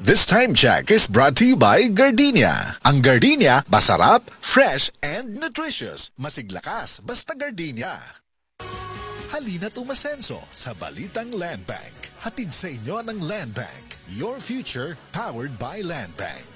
This time check is brought to you by Gardenia. Ang Gardenia, masarap, fresh, and nutritious. Masiglakas, basta Gardenia. Halina't umasenso sa Balitang Land Bank. Hatid sa inyo ng Land Bank. Your future powered by Land Bank.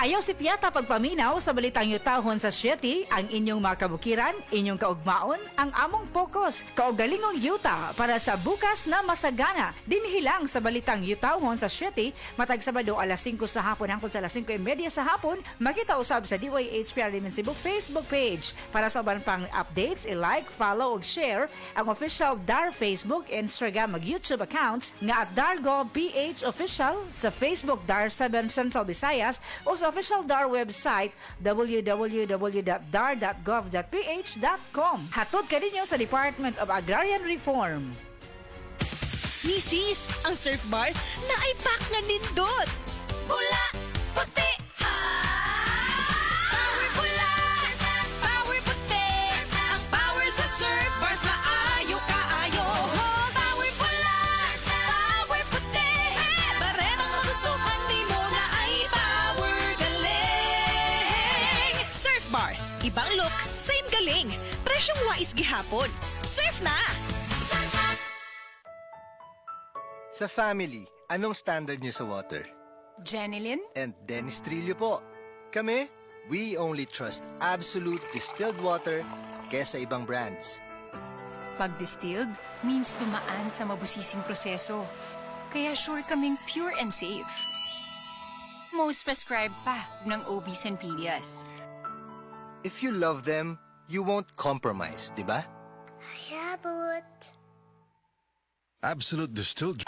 Ayaw si Piata pagpaminaw sa Balitang Yutahon sa Sieti, ang inyong mga kabukiran, inyong kaugmaon, ang among focus, kaugalingong yuta para sa bukas na masagana. Dinhilang sa Balitang Yutahon sa Sieti, matag Sabado alas 5 sa hapon hangtod sa alas 5:30 sa hapon, makita usab sa DYHPR Limen Cebu Facebook page. Para sa uban pang updates, i-like, follow ug share ang official DAR Facebook, Instagram ug YouTube accounts nga @DarGoPH Official sa Facebook DAR 7 Central Visayas o sa official DAR website www.dar.gov.ph.com. Hatod ka ninyo sa Department of Agrarian Reform. Misis, ang surf bar na ay pack nga nindot. Bula, puti, ha! Power bula, power puti. Ang power sa surf bars maayo kaayo. Power bula, power puti. Bareno ang gustuhan ni mo na ay power galing. Surf bar, ibang look, same galing. Presyong wais gihapon. Surf na! Surf na! Sa family, anong standard niyo sa water? Jenilyn? And Dennis Trillo po. Kami, we only trust absolute distilled water kesa ibang brands. Pag distilled, means dumaan sa mabusising proseso. Kaya sure kaming pure and safe. Most prescribed pa ng OBs and PDS. If you love them, you won't compromise, di ba? Yabut. Absolute distilled.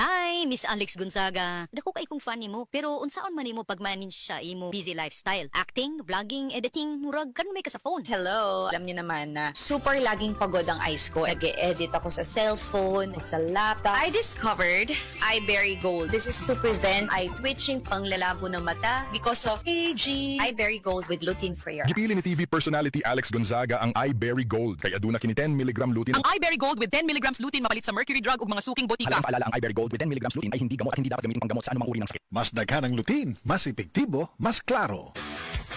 Hi, Miss Alex Gonzaga. Dako kay kong fan nimo, pero unsaon man nimo pag-manage siya imo busy lifestyle? Acting, vlogging, editing, murag karon may ka sa phone. Hello! Alam niyo naman na super laging pagod ang eyes ko. Nag-e-edit ako sa cellphone, sa laptop. I discovered iBerry Gold. This is to prevent eye twitching, panglalabo ng mata because of aging. iBerry Gold with lutein-free. Gipili ni TV personality Alex Gonzaga ang iBerry Gold. Kaya aduna kini 10 mg lutein. Ang iBerry Gold with 10 mg lutein mapalit sa mercury drug ug mga suking botika. Alam paalala ang iBerry Gold with 10 mg lutein ay hindi gamot at hindi dapat gamitin panggamot sa anumang uri ng sakit. Mas daghan ang lutein, mas epektibo, mas klaro.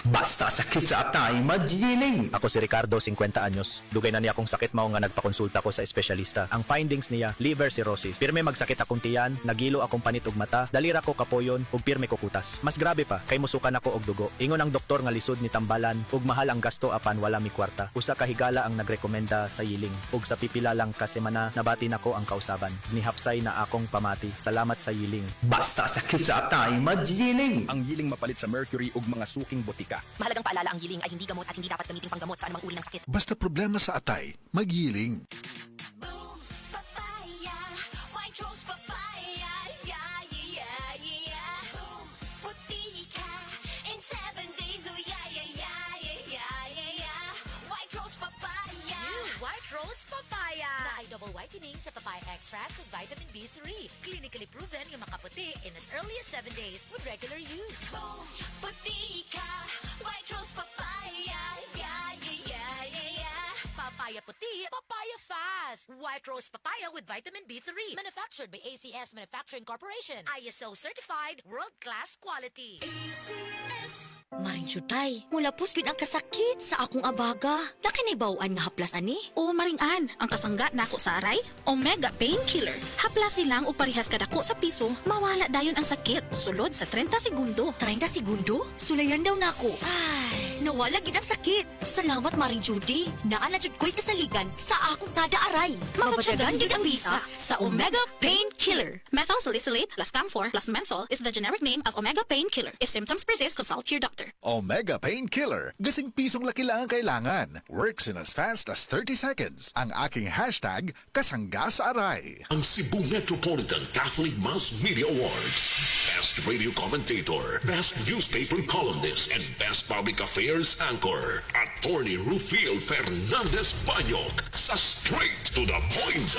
Basta sakit sa atay, magiling. Ako si Ricardo, 50 anyos. Dugay na niya akong sakit mao nga nagpakonsulta ko sa espesyalista. Ang findings niya, liver cirrhosis. Pirme magsakit akong tiyan, nagilo akong panit ug mata, dalira ko kapoyon ug pirme ko kutas. Mas grabe pa, kay musukan ako og dugo. Ingon ang doktor nga lisod ni tambalan ug mahal ang gasto apan wala mi kwarta. Usa ka higala ang nagrekomenda sa yiling ug sa pipila lang ka semana nabati nako ang kausaban. Nihapsay na akong pamati. Salamat sa yiling. Basta sakit sa atay, magiling. Ang yiling mapalit sa mercury ug mga suking botika. Mahalagang paalala, ang giling ay hindi gamot at hindi dapat gamitin panggamot sa anumang uri ng sakit. Basta problema sa atay, magyiling. Boom, papaya, white rose papaya, yeah, yeah, yeah. Boom, puti ka, in 7 days, oh yeah, yeah, yeah, yeah, yeah, yeah. White rose papaya. New white rose papaya. Na ay double whitening sa papaya extracts with vitamin B3. Clinically proven yung makaputi in as early as 7 days with regular use. Boom, puti ka, white rose papaya, yeah, yeah, yeah, yeah, yeah. Papaya puti, papaya fast. White rose papaya with vitamin B3. Manufactured by ACS Manufacturing Corporation. ISO certified, world-class quality. ACS. Maring jutay, mula pusgid ang kasakit sa akong abaga. Nakinibawaan nga haplas ani? O maringan, ang kasangga nako sa aray, Omega Painkiller. Haplas silang uparihas kadako sa piso, mawala dayon ang sakit sulod sa 30 segundo. 30 segundo? Sulayan daw nako. Ay, nawala gid ang sakit. Salamat Maring Judy. Naa na jud ko'y kasaligan sa akong kada aray. Mabadagan gid ang bisa sa Omega Painkiller. Methyl salicylate plus camphor plus menthol is the generic name of Omega Painkiller. If symptoms persist, consult your doctor. Omega Painkiller. Gasing pisong laki lang ang kailangan. Works in as fast as 30 seconds. Ang aking hashtag, kasangga sa aray. Ang Cebu Metropolitan Catholic Mass Media Awards. Best Radio Commentator, Best Newspaper Columnist, and Best Public Affairs Anchor. Attorney Rufil Fernandez Banyok sa Straight to the Point.